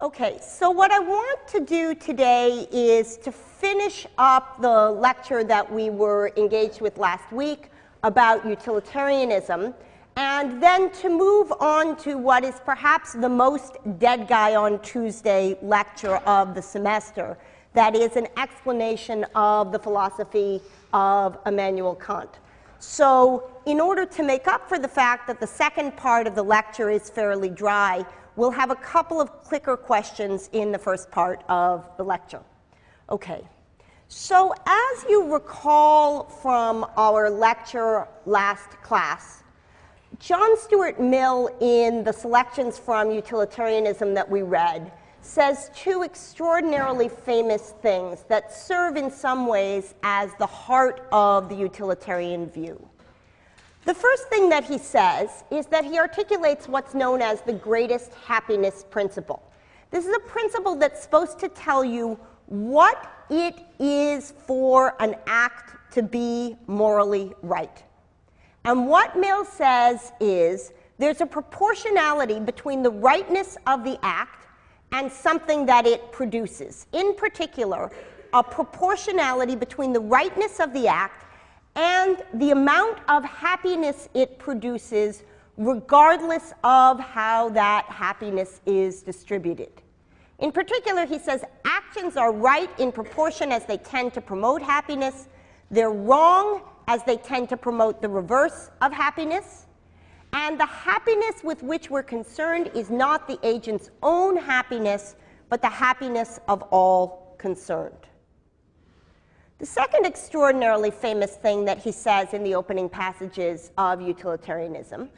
Okay, so what I want to do today is to finish up the lecture that we were engaged with last week about utilitarianism, and then to move on to what is perhaps the most dead guy on Tuesday lecture of the semester. That is an explanation of the philosophy of Immanuel Kant. So in order to make up for the fact that the second part of the lecture is fairly dry, we'll have a couple of clicker questions in the first part of the lecture. Okay, so as you recall from our lecture last class, John Stuart Mill, in the selections from utilitarianism that we read, says two extraordinarily famous things that serve in some ways as the heart of the utilitarian view. The first thing that he says is that he articulates what's known as the greatest happiness principle. This is a principle that's supposed to tell you what it is for an act to be morally right. And what Mill says is there's a proportionality between the rightness of the act and something that it produces. In particular, a proportionality between the rightness of the act and the amount of happiness it produces, regardless of how that happiness is distributed. In particular, he says actions are right in proportion as they tend to promote happiness. They're wrong as they tend to promote the reverse of happiness. And the happiness with which we're concerned is not the agent's own happiness, but the happiness of all concerned. The second extraordinarily famous thing that he says in the opening passages of utilitarianism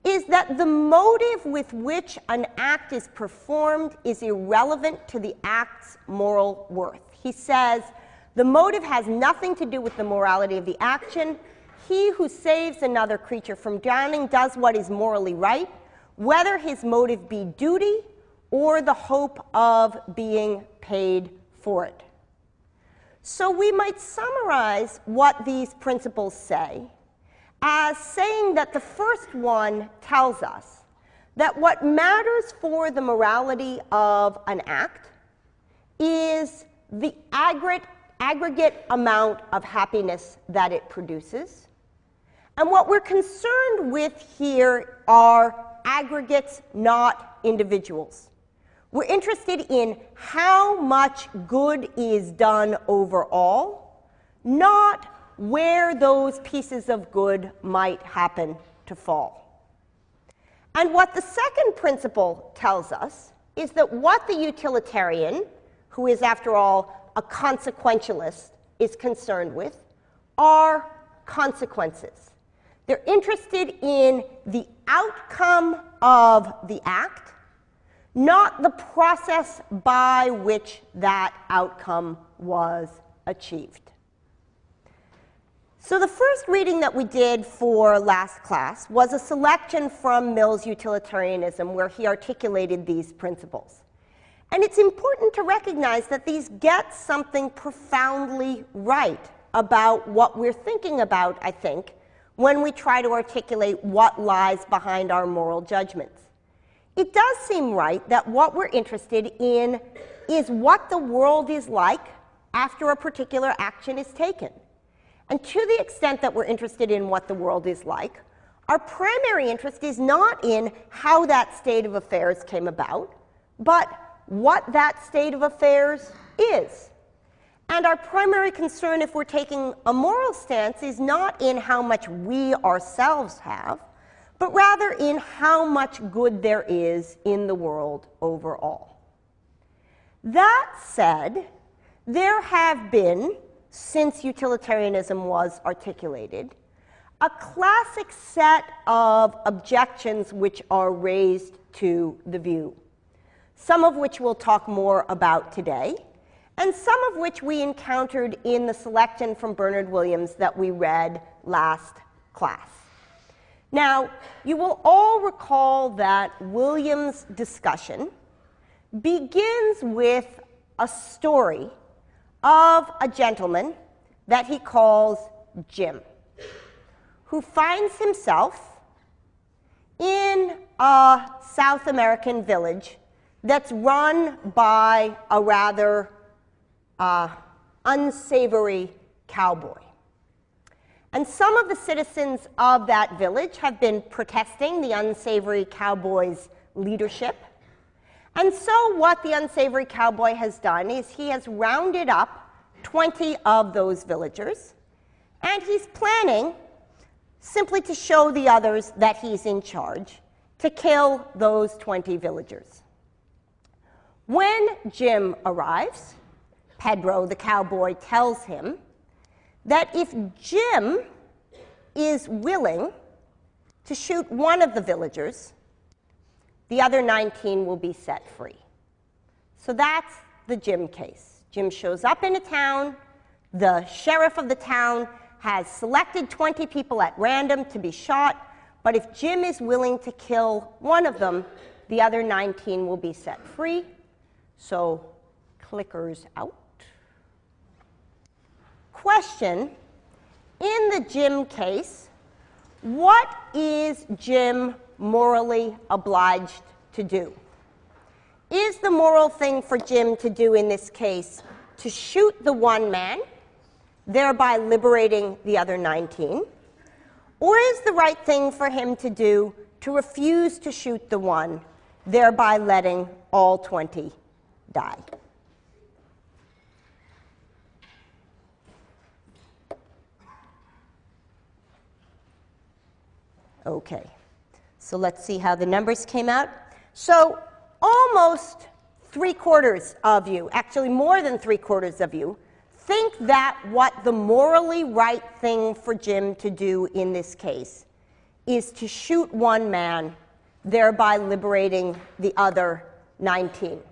is that the motive with which an act is performed is irrelevant to the act's moral worth. He says the motive has nothing to do with the morality of the action. He who saves another creature from drowning does what is morally right, whether his motive be duty or the hope of being paid for it. So we might summarize what these principles say as saying that the first one tells us that what matters for the morality of an act is the aggregate amount of happiness that it produces. And what we're concerned with here are aggregates, not individuals. We're interested in how much good is done overall, not where those pieces of good might happen to fall. And what the second principle tells us is that what the utilitarian, who is after all a consequentialist, is concerned with are consequences. They're interested in the outcome of the act, not the process by which that outcome was achieved. So the first reading that we did for last class was a selection from Mill's utilitarianism where he articulated these principles. And it's important to recognize that these get something profoundly right about what we're thinking about, I think, when we try to articulate what lies behind our moral judgments. It does seem right that what we're interested in is what the world is like after a particular action is taken. And to the extent that we're interested in what the world is like, our primary interest is not in how that state of affairs came about, but what that state of affairs is. And our primary concern, if we're taking a moral stance, is not in how much we ourselves have, but rather in how much good there is in the world overall. That said, there have been, since utilitarianism was articulated, a classic set of objections which are raised to the view, some of which we'll talk more about today, and some of which we encountered in the selection from Bernard Williams that we read last class. Now, you will all recall that Williams' discussion begins with a story of a gentleman that he calls Jim, who finds himself in a South American village that's run by a rather unsavory cowboy. And some of the citizens of that village have been protesting the unsavory cowboy's leadership. And so what the unsavory cowboy has done is he has rounded up 20 of those villagers, and he's planning, simply to show the others that he's in charge, to kill those 20 villagers. When Jim arrives, Pedro, the cowboy, tells him that if Jim is willing to shoot one of the villagers, the other 19 will be set free. So that's the Jim case. Jim shows up in a town. The sheriff of the town has selected 20 people at random to be shot, but if Jim is willing to kill one of them, the other 19 will be set free. So clickers out. Question: in the Jim case, what is Jim morally obliged to do? Is the moral thing for Jim to do in this case to shoot the one man, thereby liberating the other 19? Or is the right thing for him to do to refuse to shoot the one, thereby letting all 20 die? Okay, so let's see how the numbers came out. So almost 3/4 of you, actually more than 3/4 of you, think that what the morally right thing for Jim to do in this case is to shoot one man, thereby liberating the other 19.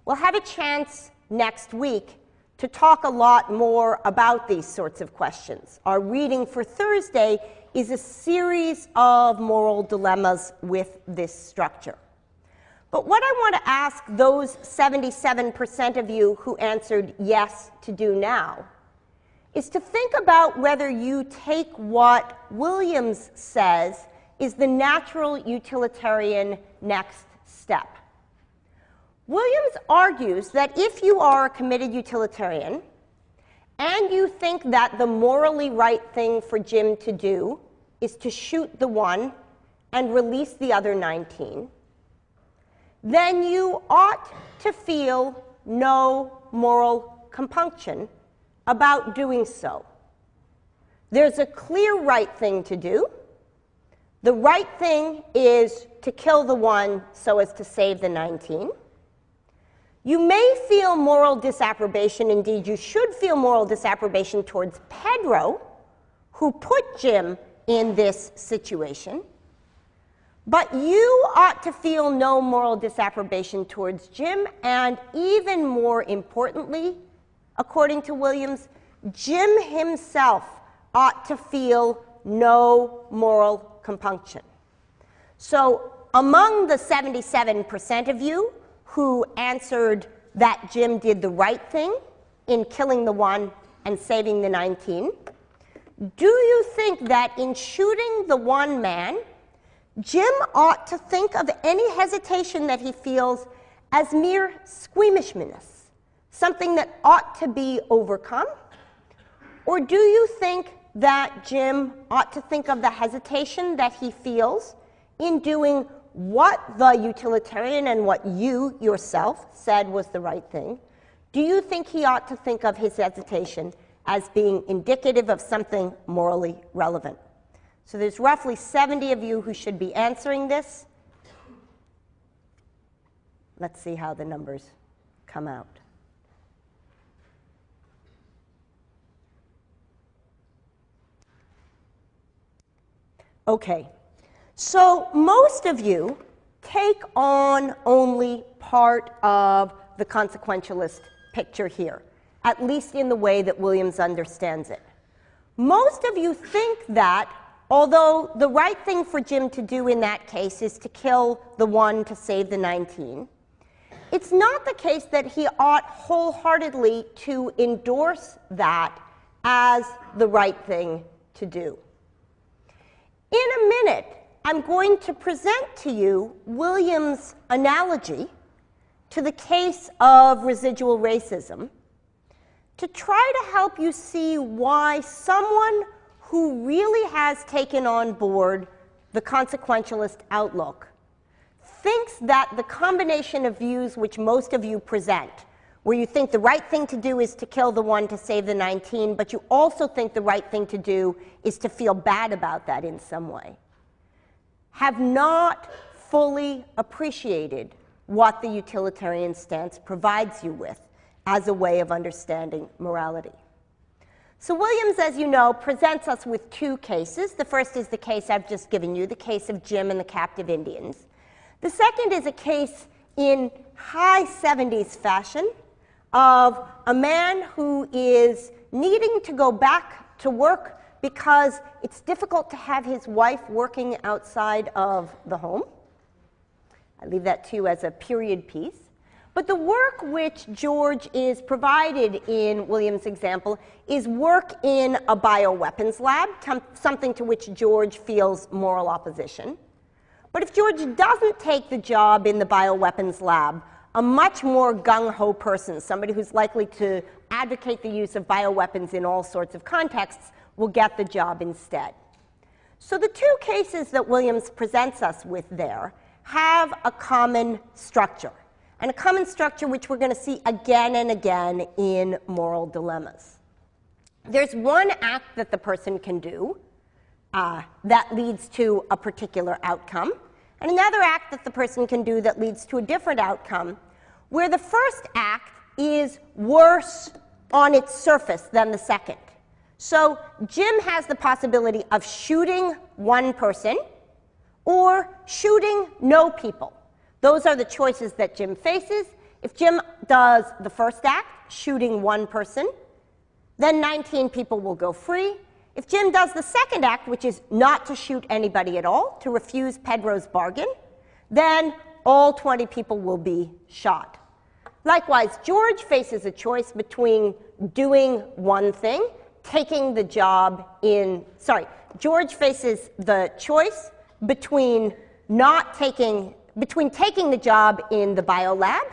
We'll have a chance next week to talk a lot more about these sorts of questions. Our reading for Thursday is a series of moral dilemmas with this structure. But what I want to ask those 77% of you who answered yes to do now is to think about whether you take what Williams says is the natural utilitarian next step. Williams argues that if you are a committed utilitarian and you think that the morally right thing for Jim to do is to shoot the one and release the other 19, then you ought to feel no moral compunction about doing so. There's a clear right thing to do. The right thing is to kill the one so as to save the 19. You may feel moral disapprobation, indeed you should feel moral disapprobation towards Pedro, who put Jim in this situation. But you ought to feel no moral disapprobation towards Jim, and even more importantly, according to Williams, Jim himself ought to feel no moral compunction. So among the 77% of you who answered that Jim did the right thing in killing the one and saving the 19, do you think that in shooting the one man, Jim ought to think of any hesitation that he feels as mere squeamishness, something that ought to be overcome? Or do you think that Jim ought to think of the hesitation that he feels in doing what the utilitarian and what you yourself said was the right thing? Do you think he ought to think of his hesitation as being indicative of something morally relevant? So there's roughly 70 of you who should be answering this. Let's see how the numbers come out. Okay, so most of you take on only part of the consequentialist picture here, at least in the way that Williams understands it. Most of you think that although the right thing for Jim to do in that case is to kill the one to save the 19, it's not the case that he ought wholeheartedly to endorse that as the right thing to do. In a minute, I'm going to present to you Williams' analogy to the case of residual racism to try to help you see why someone who really has taken on board the consequentialist outlook thinks that the combination of views which most of you present, where you think the right thing to do is to kill the 1 to save the 19, but you also think the right thing to do is to feel bad about that in some way, have not fully appreciated what the utilitarian stance provides you with as a way of understanding morality. So Williams, as you know, presents us with 2 cases. The first is the case I've just given you, the case of Jim and the captive Indians. The second is a case in high 70s fashion of a man who is needing to go back to work because it's difficult to have his wife working outside of the home. I leave that to you as a period piece. But the work which George is provided in Williams' example is work in a bioweapons lab, something to which George feels moral opposition. But if George doesn't take the job in the bioweapons lab, a much more gung-ho person, somebody who's likely to advocate the use of bioweapons in all sorts of contexts, will get the job instead. So the 2 cases that Williams presents us with there have a common structure, and a common structure which we're going to see again and again in moral dilemmas. There's one act that the person can do that leads to a particular outcome, and another act that the person can do that leads to a different outcome, where the first act is worse on its surface than the second. So Jim has the possibility of shooting 1 person or shooting no people. Those are the choices that Jim faces. If Jim does the first act, shooting 1 person, then 19 people will go free. If Jim does the second act, which is not to shoot anybody at all, to refuse Pedro's bargain, then all 20 people will be shot. Likewise, George faces a choice between doing one thing, taking the job in, George faces the choice between taking the job in the biolab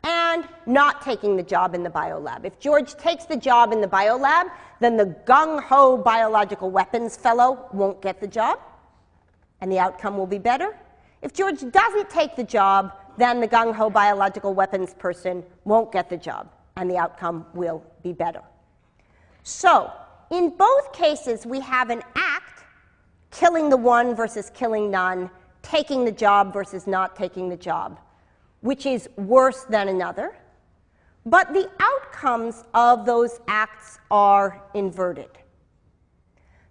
and not taking the job in the biolab. If George takes the job in the biolab, then the gung-ho biological weapons fellow won't get the job, and the outcome will be better. If George doesn't take the job, then the gung-ho biological weapons person won't get the job, and the outcome will be better. So, in both cases, we have an act, killing the 1 versus killing none, taking the job versus not taking the job, which is worse than another. But the outcomes of those acts are inverted.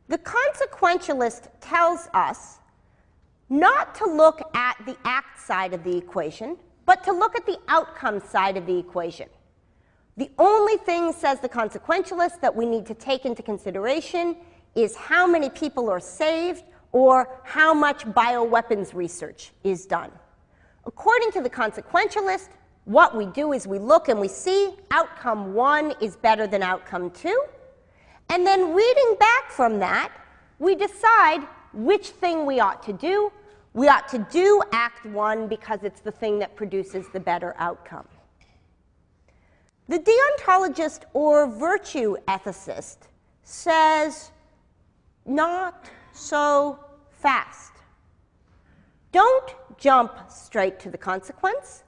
The consequentialist tells us not to look at the act side of the equation, but to look at the outcome side of the equation. The only thing, says the consequentialist, that we need to take into consideration is how many people are saved or how much bioweapons research is done. According to the consequentialist, what we do is we look and we see outcome 1 is better than outcome 2, and then reading back from that, we decide which thing we ought to do. We ought to do act 1 because it's the thing that produces the better outcome. The deontologist or virtue ethicist says, not so fast. Don't jump straight to the consequence.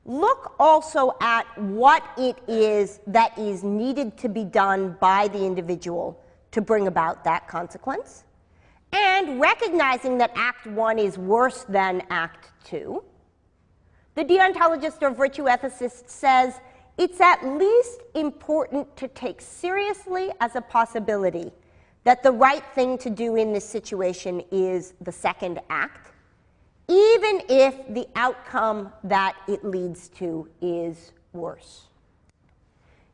Look also at what it is that is needed to be done by the individual to bring about that consequence. And recognizing that Act 1 is worse than Act 2, the deontologist or virtue ethicist says it's at least important to take seriously as a possibility that the right thing to do in this situation is the second act, even if the outcome that it leads to is worse.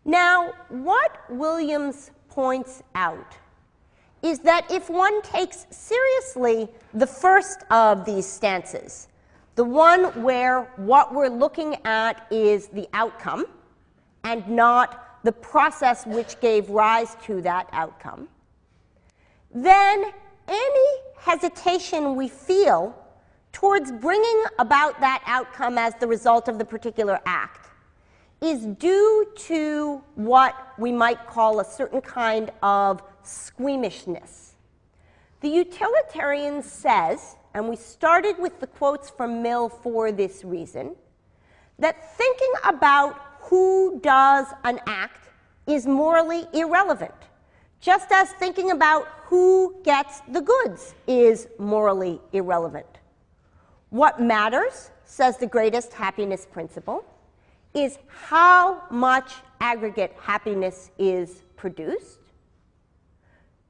Now, what Williams points out is that if one takes seriously the first of these stances, the one where what we're looking at is the outcome and not the process which gave rise to that outcome, then any hesitation we feel towards bringing about that outcome as the result of the particular act is due to what we might call a certain kind of squeamishness. The utilitarian says, and we started with the quotes from Mill for this reason, that thinking about who does an act is morally irrelevant, just as thinking about who gets the goods is morally irrelevant. What matters, says the greatest happiness principle, is how much aggregate happiness is produced.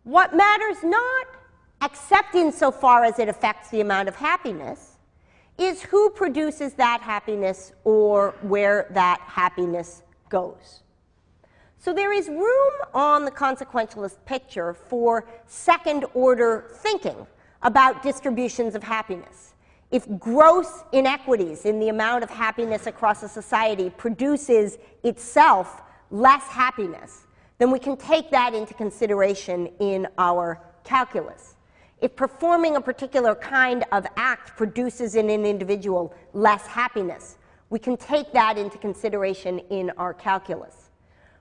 What matters not, except insofar as it affects the amount of happiness, is who produces that happiness or where that happiness goes. So there is room on the consequentialist picture for second-order thinking about distributions of happiness. If gross inequities in the amount of happiness across a society produces itself less happiness, then we can take that into consideration in our calculus. If performing a particular kind of act produces in an individual less happiness, we can take that into consideration in our calculus.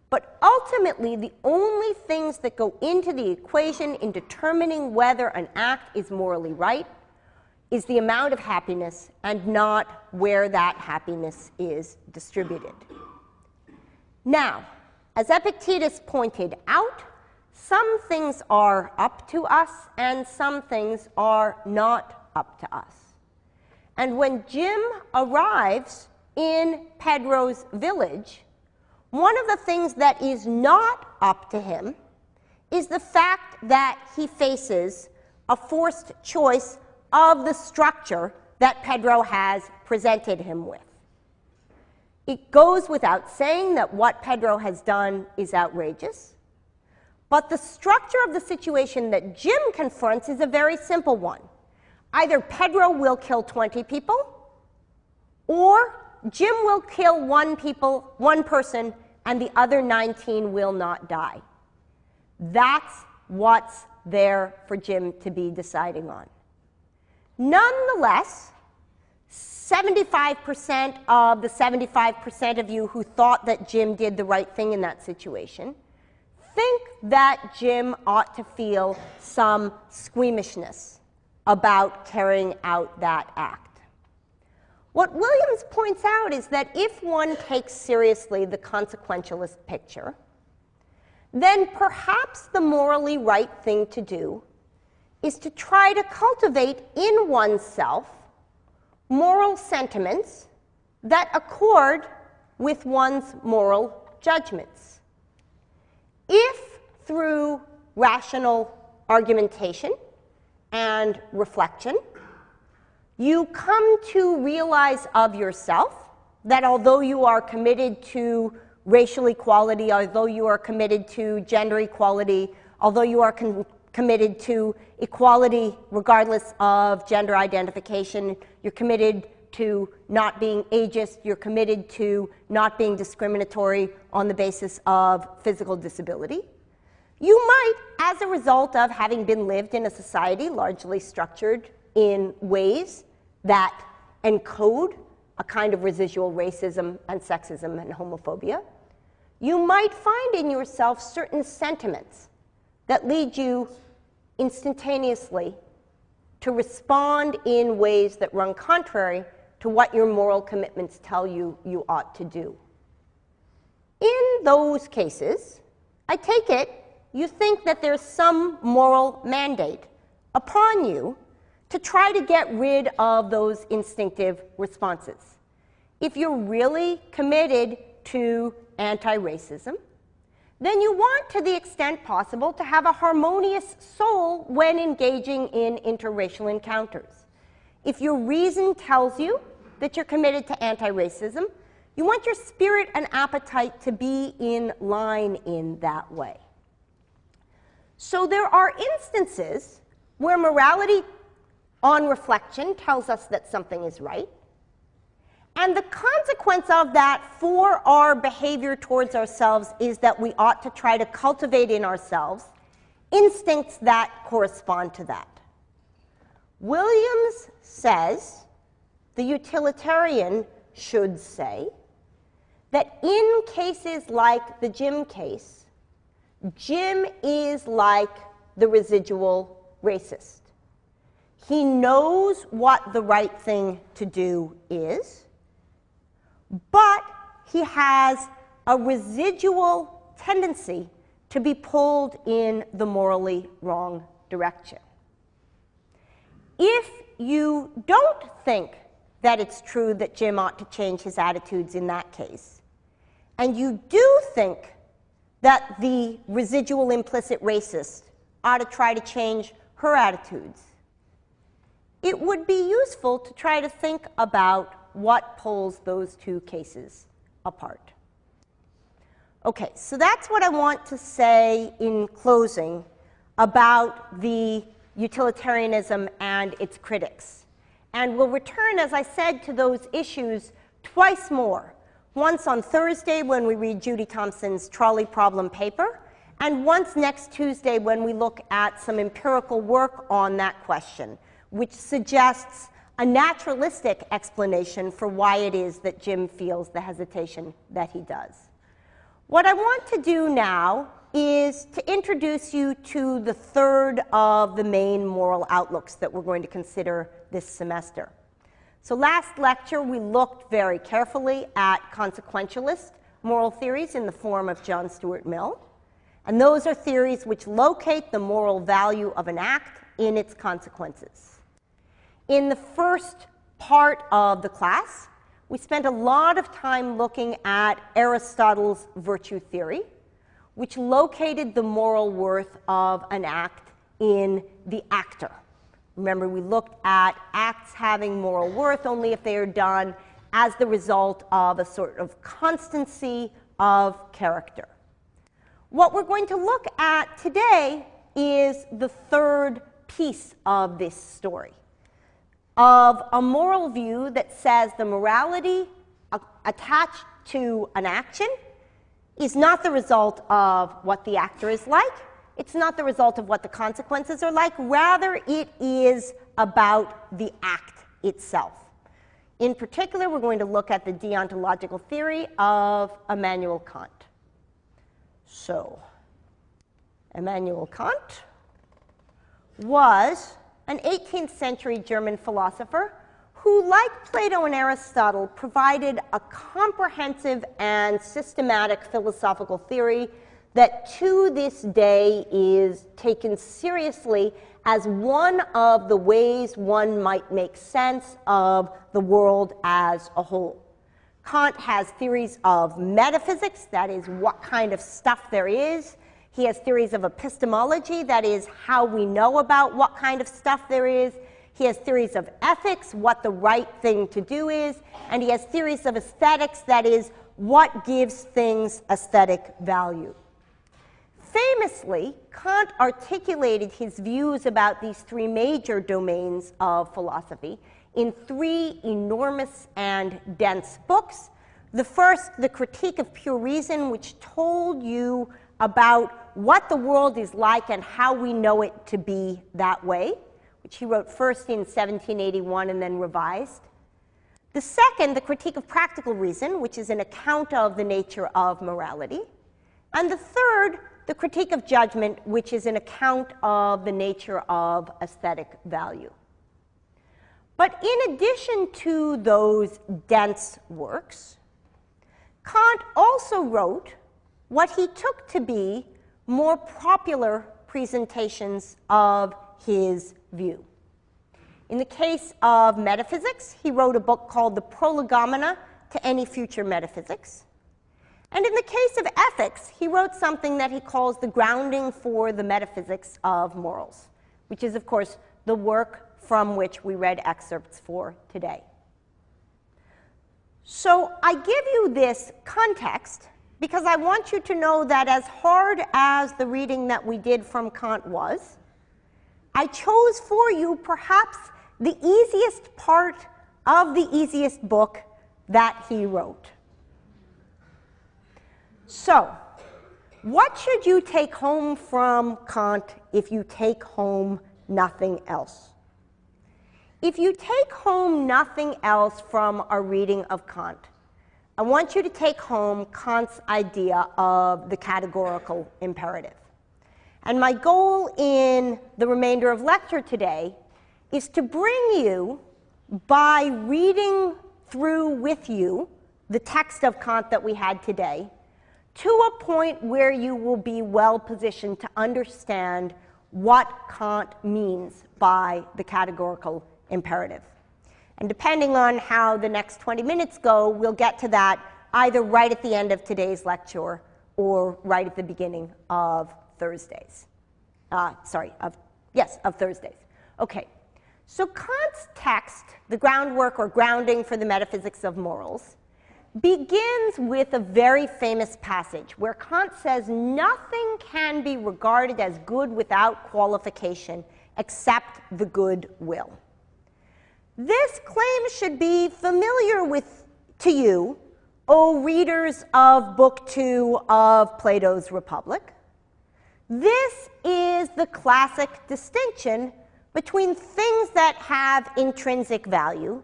But ultimately, the only things that go into the equation in determining whether an act is morally right is the amount of happiness and not where that happiness is distributed. Now, as Epictetus pointed out, some things are up to us and some things are not up to us. And when Jim arrives in Pedro's village, one of the things that is not up to him is the fact that he faces a forced choice of the structure that Pedro has presented him with. It goes without saying that what Pedro has done is outrageous, but the structure of the situation that Jim confronts is a very simple one. Either Pedro will kill 20 people, or Jim will kill one person, and the other 19 will not die. That's what's there for Jim to be deciding on. Nonetheless, 75% of the 75% of you who thought that Jim did the right thing in that situation think that Jim ought to feel some squeamishness about carrying out that act. What Williams points out is that if one takes seriously the consequentialist picture, then perhaps the morally right thing to do is to try to cultivate in oneself moral sentiments that accord with one's moral judgments. If through rational argumentation and reflection, you come to realize of yourself that although you are committed to racial equality, although you are committed to gender equality, although you are committed to equality regardless of gender identification, you're committed to not being ageist, you're committed to not being discriminatory on the basis of physical disability, you might, as a result of having been lived in a society largely structured in ways that encode a kind of residual racism and sexism and homophobia, you might find in yourself certain sentiments that lead you instantaneously to respond in ways that run contrary to what your moral commitments tell you you ought to do. In those cases, I take it you think that there's some moral mandate upon you to try to get rid of those instinctive responses. If you're really committed to anti-racism, then you want, to the extent possible, to have a harmonious soul when engaging in interracial encounters. If your reason tells you that you're committed to anti-racism, you want your spirit and appetite to be in line in that way. So there are instances where morality on reflection tells us that something is right, and the consequence of that for our behavior towards ourselves is that we ought to try to cultivate in ourselves instincts that correspond to that. Williams says, the utilitarian should say, that in cases like the Jim case, Jim is like the residual racist. He knows what the right thing to do is, but he has a residual tendency to be pulled in the morally wrong direction. If you don't think that it's true that Jim ought to change his attitudes in that case, and you do think that the residual implicit racist ought to try to change her attitudes, it would be useful to try to think about what pulls those two cases apart. Okay, so that's what I want to say in closing about the utilitarianism and its critics. And we'll return, as I said, to those issues twice more. Once on Thursday when we read Judy Thompson's trolley problem paper, and once next Tuesday when we look at some empirical work on that question, which suggests a naturalistic explanation for why it is that Jim feels the hesitation that he does. What I want to do now is to introduce you to the third of the main moral outlooks that we're going to consider this semester. So last lecture, we looked very carefully at consequentialist moral theories in the form of John Stuart Mill. And those are theories which locate the moral value of an act in its consequences. In the first part of the class, we spent a lot of time looking at Aristotle's virtue theory, which located the moral worth of an act in the actor. Remember, we looked at acts having moral worth only if they are done as the result of a sort of constancy of character. What we're going to look at today is the third piece of this story, of a moral view that says the morality attached to an action is not the result of what the actor is like. It's not the result of what the consequences are like. Rather, it is about the act itself. In particular, we're going to look at the deontological theory of Immanuel Kant. So, Immanuel Kant was an 18th century German philosopher who, like Plato and Aristotle, provided a comprehensive and systematic philosophical theory that to this day is taken seriously as one of the ways one might make sense of the world as a whole. Kant has theories of metaphysics, that is, what kind of stuff there is. He has theories of epistemology, that is, how we know about what kind of stuff there is. He has theories of ethics, what the right thing to do is. And he has theories of aesthetics, that is, what gives things aesthetic value. Famously, Kant articulated his views about these three major domains of philosophy in three enormous and dense books. The first, The Critique of Pure Reason, which told you about what the world is like and how we know it to be that way, which he wrote first in 1781 and then revised. The second, The Critique of Practical Reason, which is an account of the nature of morality. And the third, The Critique of Judgment, which is an account of the nature of aesthetic value. But in addition to those dense works, Kant also wrote what he took to be more popular presentations of his view. In the case of metaphysics, he wrote a book called The Prolegomena to Any Future Metaphysics. And in the case of ethics, he wrote something that he calls the grounding for the metaphysics of morals, which is, of course, the work from which we read excerpts for today. So I give you this context because I want you to know that as hard as the reading that we did from Kant was, I chose for you perhaps the easiest part of the easiest book that he wrote. So, what should you take home from Kant if you take home nothing else? if you take home nothing else from our reading of Kant, I want you to take home Kant's idea of the categorical imperative. And my goal in the remainder of lecture today is to bring you, by reading through with you the text of Kant that we had today, to a point where you will be well positioned to understand what Kant means by the categorical imperative. And depending on how the next 20 minutes go, we'll get to that either right at the end of today's lecture or right at the beginning of Thursdays. Of Thursdays. Okay, so Kant's text, the groundwork or grounding for the metaphysics of morals, begins with a very famous passage where Kant says nothing can be regarded as good without qualification except the good will. This claim should be familiar to you, O readers of Book 2 of Plato's Republic. This is the classic distinction between things that have intrinsic value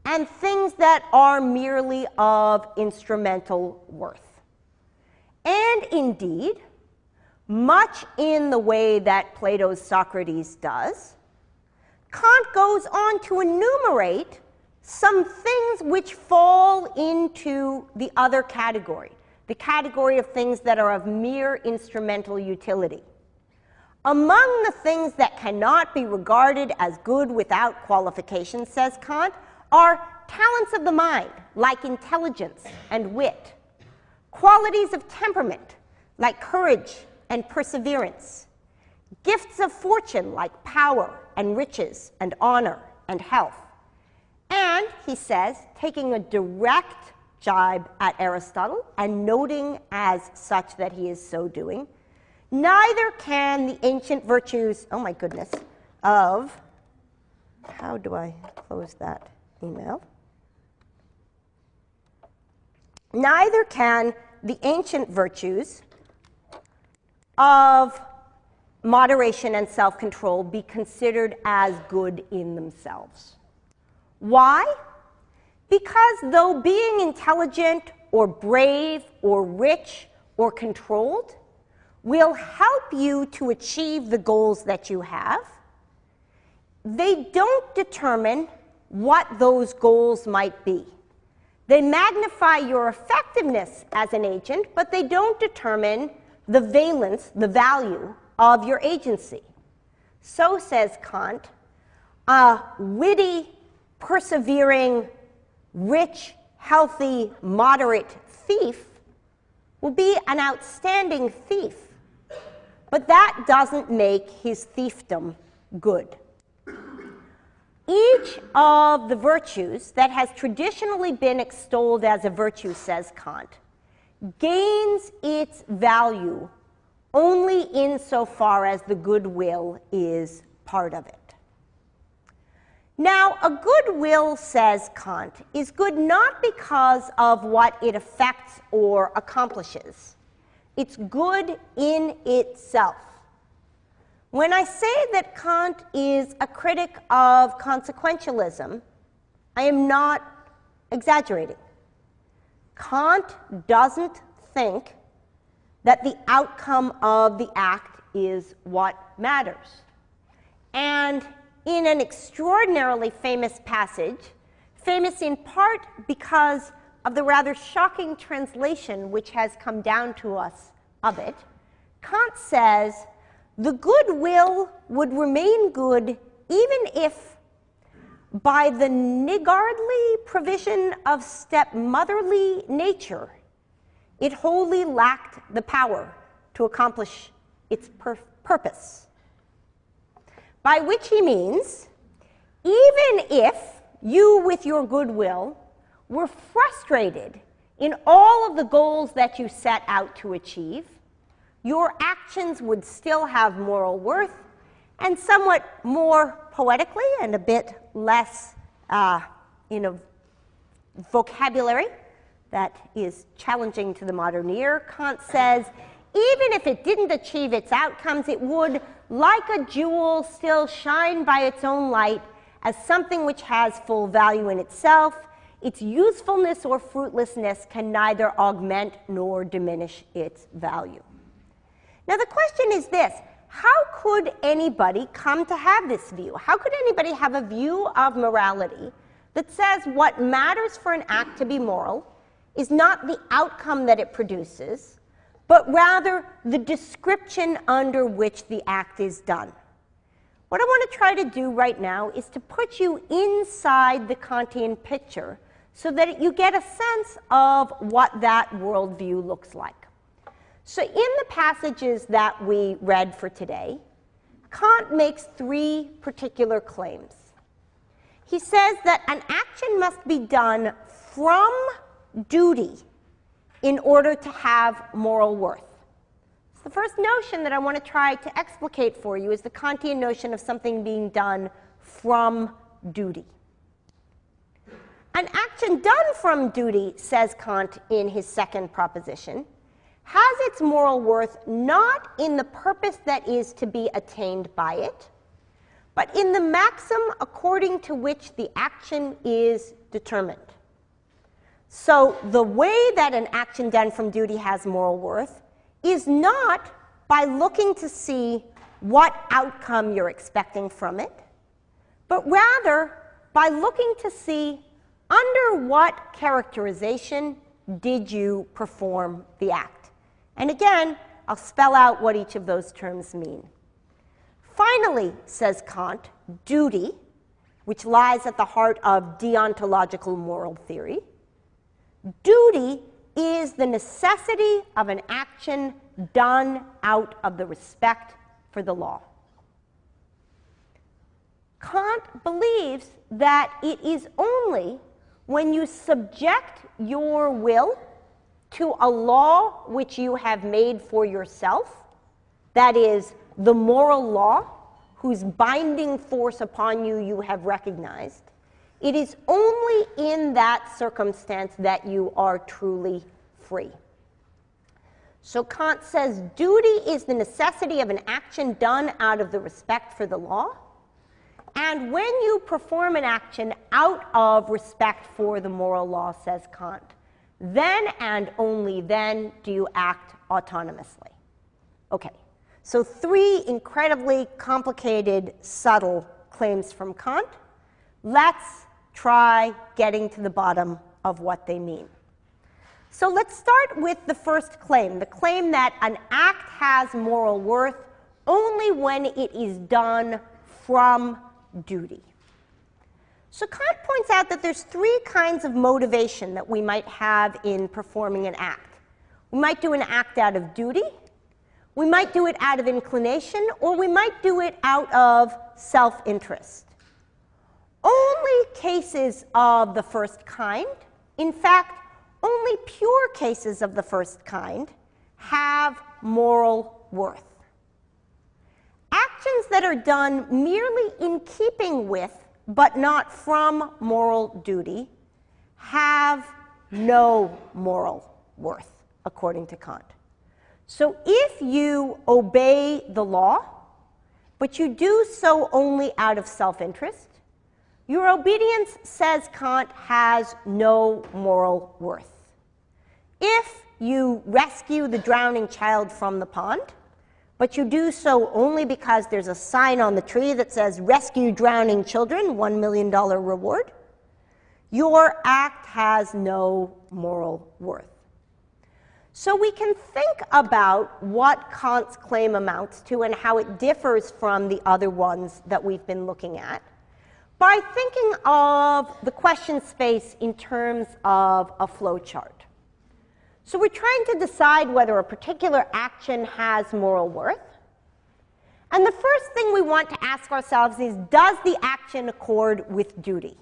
and things that are merely of instrumental worth. And indeed, much in the way that Plato's Socrates does, Kant goes on to enumerate some things which fall into the other category, the category of things that are of mere instrumental utility. Among the things that cannot be regarded as good without qualification, says Kant, are talents of the mind, like intelligence and wit, qualities of temperament, like courage and perseverance, gifts of fortune, like power and riches and honor and health. And, he says, taking a direct jibe at Aristotle and noting as such that he is so doing, neither can the ancient virtues, oh my goodness, of, how do I close that email? Neither can the ancient virtues of moderation and self-control be considered as good in themselves. Why? Because though being intelligent or brave or rich or controlled will help you to achieve the goals that you have, they don't determine what those goals might be. They magnify your effectiveness as an agent, but they don't determine the valence, the value of your agency. So, says Kant, a witty, persevering, rich, healthy, moderate thief will be an outstanding thief, but that doesn't make his thiefdom good. Each of the virtues that has traditionally been extolled as a virtue, says Kant, gains its value only insofar as the goodwill is part of it. Now, a goodwill, says Kant, is good not because of what it affects or accomplishes. It's good in itself. When I say that Kant is a critic of consequentialism, I am not exaggerating. Kant doesn't think that the outcome of the act is what matters. And in an extraordinarily famous passage, famous in part because of the rather shocking translation which has come down to us of it, Kant says, the goodwill would remain good even if, by the niggardly provision of stepmotherly nature, it wholly lacked the power to accomplish its purpose. By which he means, even if you, with your goodwill, were frustrated in all of the goals that you set out to achieve, your actions would still have moral worth, and somewhat more poetically and a bit less, vocabulary that is challenging to the modern ear, Kant says, even if it didn't achieve its outcomes, it would, like a jewel, still shine by its own light as something which has full value in itself. Its usefulness or fruitlessness can neither augment nor diminish its value. Now the question is this: how could anybody come to have this view? How could anybody have a view of morality that says what matters for an act to be moral is not the outcome that it produces, but rather the description under which the act is done? What I want to try to do right now is to put you inside the Kantian picture so that you get a sense of what that worldview looks like. So in the passages that we read for today, Kant makes three particular claims. He says that an action must be done from duty in order to have moral worth. So the first notion that I want to try to explicate for you is the Kantian notion of something being done from duty. An action done from duty, says Kant in his second proposition, has its moral worth not in the purpose that is to be attained by it, but in the maxim according to which the action is determined. So the way that an action done from duty has moral worth is not by looking to see what outcome you're expecting from it, but rather by looking to see under what characterization did you perform the act. And again, I'll spell out what each of those terms mean. Finally, says Kant, duty, which lies at the heart of deontological moral theory, duty is the necessity of an action done out of the respect for the law. Kant believes that it is only when you subject your will to a law which you have made for yourself, that is, the moral law whose binding force upon you you have recognized, it is only in that circumstance that you are truly free. So Kant says duty is the necessity of an action done out of the respect for the law. And when you perform an action out of respect for the moral law, says Kant, then and only then do you act autonomously. Okay, so three incredibly complicated, subtle claims from Kant. Let's try getting to the bottom of what they mean. So let's start with the first claim, the claim that an act has moral worth only when it is done from duty. So Kant points out that there's three kinds of motivation that we might have in performing an act. We might do an act out of duty, we might do it out of inclination, or we might do it out of self-interest. Only cases of the first kind, in fact, only pure cases of the first kind, have moral worth. Actions that are done merely in keeping with, but not from moral duty, have no moral worth, according to Kant. So if you obey the law, but you do so only out of self-interest, your obedience, says Kant, has no moral worth. If you rescue the drowning child from the pond, but you do so only because there's a sign on the tree that says, "Rescue drowning children, $1 million reward," your act has no moral worth. So we can think about what Kant's claim amounts to and how it differs from the other ones that we've been looking at by thinking of the question space in terms of a flow chart. So we're trying to decide whether a particular action has moral worth. And the first thing we want to ask ourselves is, does the action accord with duty?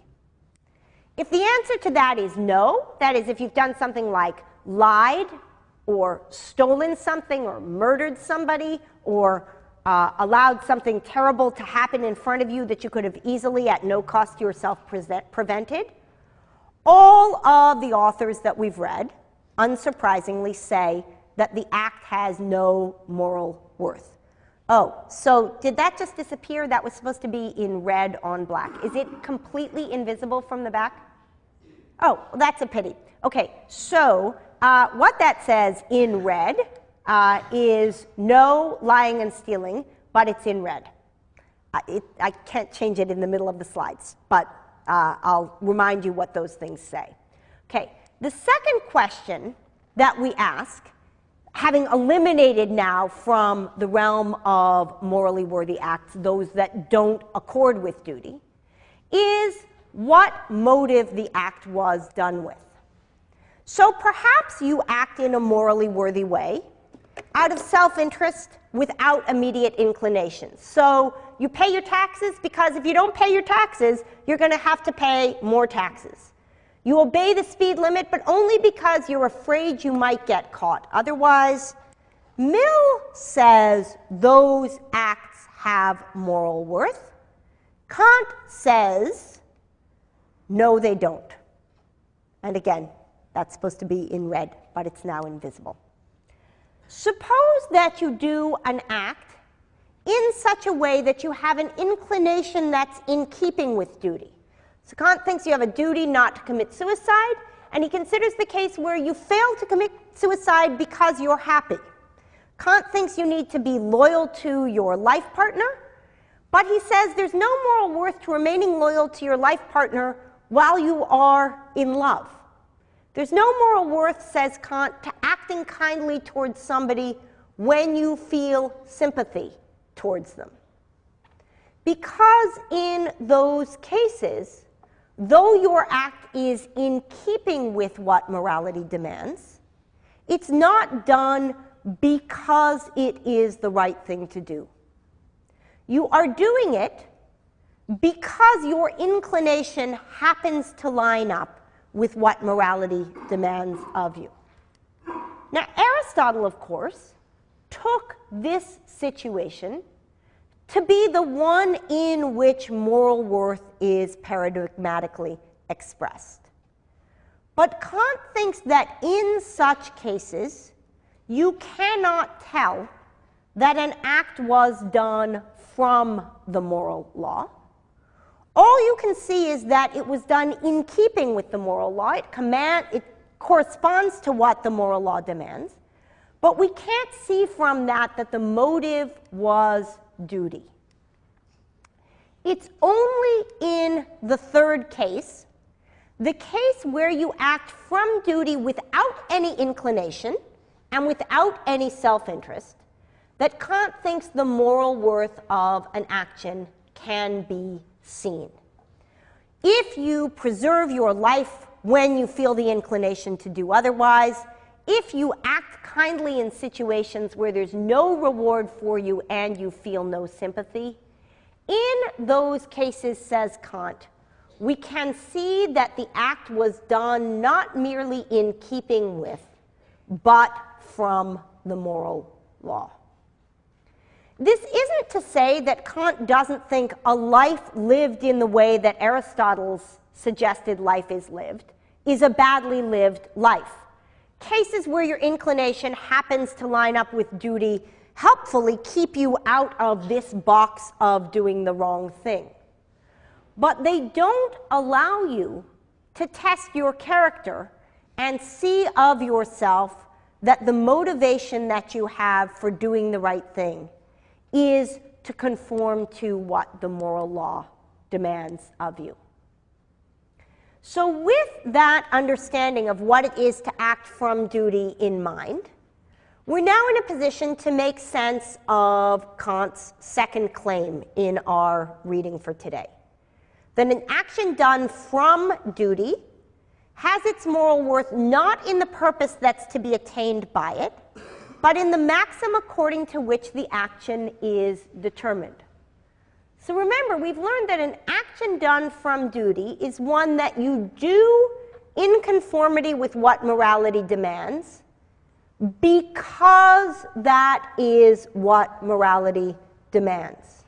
If the answer to that is no, that is, if you've done something like lied or stolen something or murdered somebody or allowed something terrible to happen in front of you that you could have easily, at no cost to yourself, prevented, all of the authors that we've read, unsurprisingly, say that the act has no moral worth. Oh, so did that just disappear? That was supposed to be in red on black. Is it completely invisible from the back? Oh, well, that's a pity. Okay, so what that says in red is no lying and stealing, but it's in red. I can't change it in the middle of the slides, but I'll remind you what those things say. Okay, the second question that we ask, having eliminated now from the realm of morally worthy acts those that don't accord with duty, is what motive the act was done with. So perhaps you act in a morally worthy way out of self-interest without immediate inclination. So you pay your taxes because if you don't pay your taxes, you're going to have to pay more taxes. You obey the speed limit, but only because you're afraid you might get caught. Otherwise, Mill says those acts have moral worth. Kant says, no, they don't. And again, that's supposed to be in red, but it's now invisible. Suppose that you do an act in such a way that you have an inclination that's in keeping with duty. So Kant thinks you have a duty not to commit suicide, and he considers the case where you fail to commit suicide because you're happy. Kant thinks you need to be loyal to your life partner, but he says there's no moral worth to remaining loyal to your life partner while you are in love. There's no moral worth, says Kant, to acting kindly towards somebody when you feel sympathy towards them. Because in those cases, though your act is in keeping with what morality demands, it's not done because it is the right thing to do. You are doing it because your inclination happens to line up with what morality demands of you. Now, Aristotle, of course, took this situation to be the one in which moral worth is paradigmatically expressed. But Kant thinks that in such cases, you cannot tell that an act was done from the moral law. All you can see is that it was done in keeping with the moral law. It corresponds to what the moral law demands. But we can't see from that that the motive was duty. It's only in the third case, the case where you act from duty without any inclination and without any self-interest, that Kant thinks the moral worth of an action can be seen. If you preserve your life when you feel the inclination to do otherwise, if you act kindly in situations where there's no reward for you and you feel no sympathy, in those cases, says Kant, we can see that the act was done not merely in keeping with, but from the moral law. This isn't to say that Kant doesn't think a life lived in the way that Aristotle's suggested life is lived is a badly lived life. Cases where your inclination happens to line up with duty helpfully keep you out of this box of doing the wrong thing. But they don't allow you to test your character and see of yourself that the motivation that you have for doing the right thing is to conform to what the moral law demands of you. So with that understanding of what it is to act from duty in mind, we're now in a position to make sense of Kant's second claim in our reading for today. That an action done from duty has its moral worth not in the purpose that's to be attained by it, but in the maxim according to which the action is determined. So remember, we've learned that an action done from duty is one that you do in conformity with what morality demands, because that is what morality demands.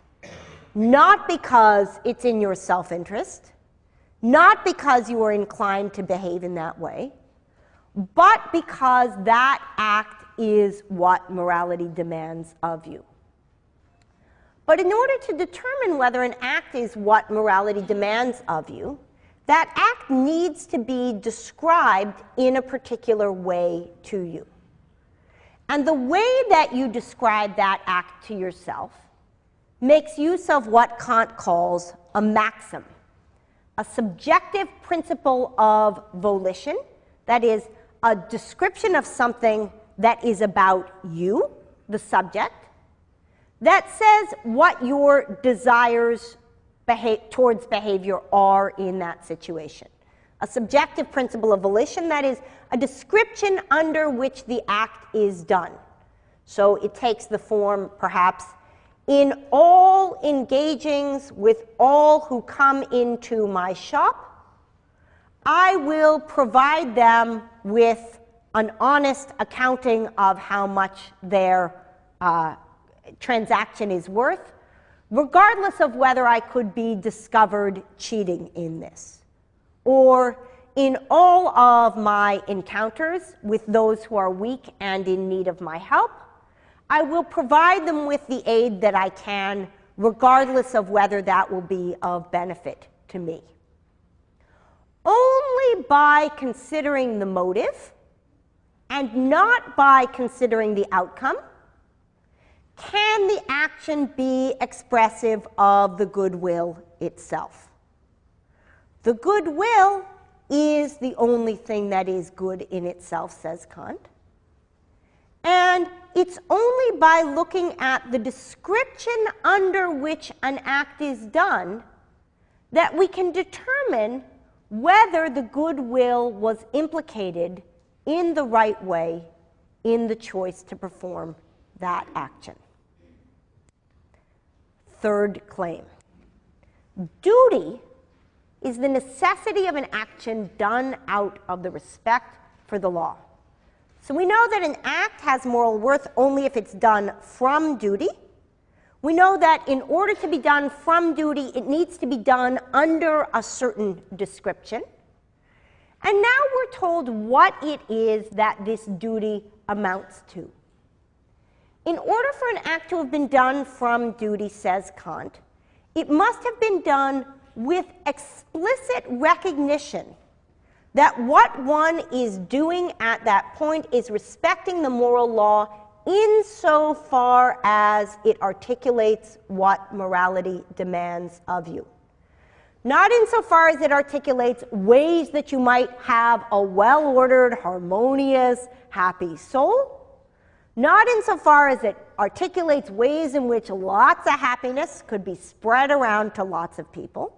Not because it's in your self-interest, not because you are inclined to behave in that way, but because that act is what morality demands of you. But in order to determine whether an act is what morality demands of you, that act needs to be described in a particular way to you. And the way that you describe that act to yourself makes use of what Kant calls a maxim, a subjective principle of volition, that is, a description of something that is about you, the subject, that says what your desires towards behavior are in that situation. A subjective principle of volition, that is, a description under which the act is done. So it takes the form, perhaps, in all engagings with all who come into my shop, I will provide them with an honest accounting of how much their transaction is worth, regardless of whether I could be discovered cheating in this. Or in all of my encounters with those who are weak and in need of my help, I will provide them with the aid that I can, regardless of whether that will be of benefit to me. Only by considering the motive and not by considering the outcome can the action be expressive of the goodwill itself. The goodwill is the only thing that is good in itself, says Kant. And it's only by looking at the description under which an act is done that we can determine whether the goodwill was implicated in the right way in the choice to perform that action. Third claim. Duty is the necessity of an action done out of the respect for the law. So we know that an act has moral worth only if it's done from duty. We know that in order to be done from duty, it needs to be done under a certain description. And now we're told what it is that this duty amounts to. In order for an act to have been done from duty, says Kant, it must have been done with explicit recognition that what one is doing at that point is respecting the moral law insofar as it articulates what morality demands of you. Not insofar as it articulates ways that you might have a well-ordered, harmonious, happy soul. Not insofar as it articulates ways in which lots of happiness could be spread around to lots of people.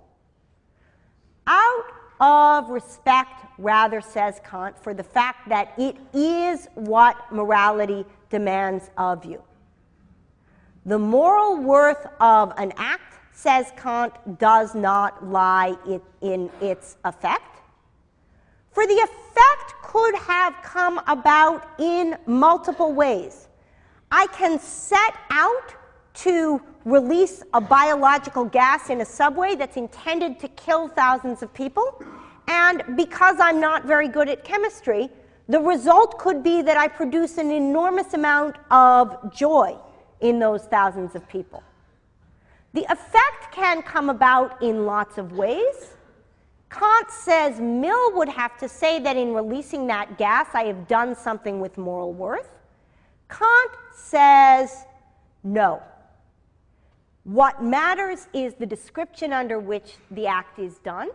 Out of respect, rather, says Kant, for the fact that it is what morality demands of you. The moral worth of an act, says Kant, does not lie in its effect. For the effect could have come about in multiple ways. I can set out to release a biological gas in a subway that's intended to kill thousands of people, and because I'm not very good at chemistry, the result could be that I produce an enormous amount of joy in those thousands of people. The effect can come about in lots of ways. Kant says Mill would have to say that in releasing that gas, I have done something with moral worth. Kant says no. What matters is the description under which the act is done,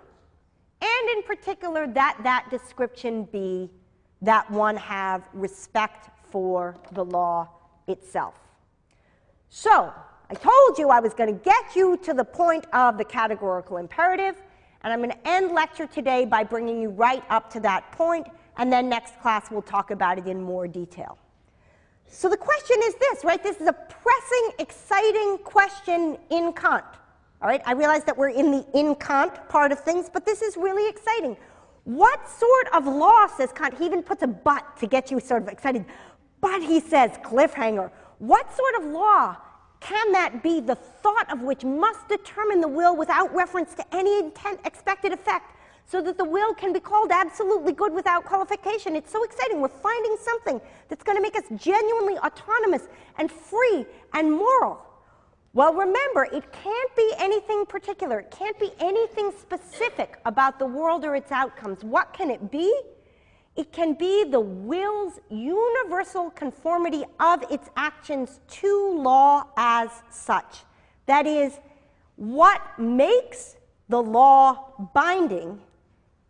and in particular that description be that one have respect for the law itself. So, I told you I was going to get you to the point of the categorical imperative, and I'm going to end lecture today by bringing you right up to that point, and then next class we'll talk about it in more detail. So the question is this, right? This is a pressing, exciting question in Kant. All right, I realize that we're in the in Kant part of things, but this is really exciting. What sort of law, says Kant, he even puts a but to get you sort of excited, but he says, cliffhanger, what sort of law can that be, the thought of which must determine the will without reference to any intent, expected effect, so that the will can be called absolutely good without qualification? It's so exciting. We're finding something that's going to make us genuinely autonomous and free and moral. Well, remember, it can't be anything particular. It can't be anything specific about the world or its outcomes. What can it be? It can be the will's universal conformity of its actions to law as such. That is, what makes the law binding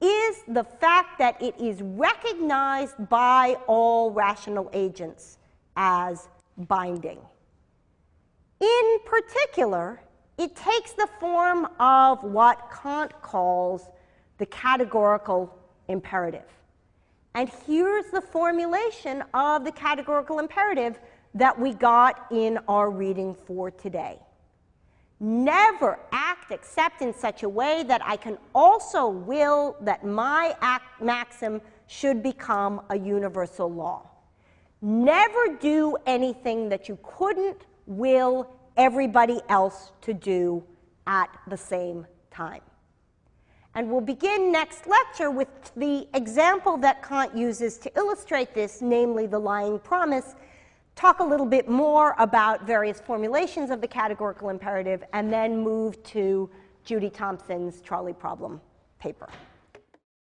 is the fact that it is recognized by all rational agents as binding. In particular, it takes the form of what Kant calls the categorical imperative. And here's the formulation of the categorical imperative that we got in our reading for today. Never act except in such a way that I can also will that my maxim should become a universal law. Never do anything that you couldn't will everybody else to do at the same time. And we'll begin next lecture with the example that Kant uses to illustrate this, namely the lying promise, talk a little bit more about various formulations of the categorical imperative, and then move to Judy Thompson's trolley problem paper.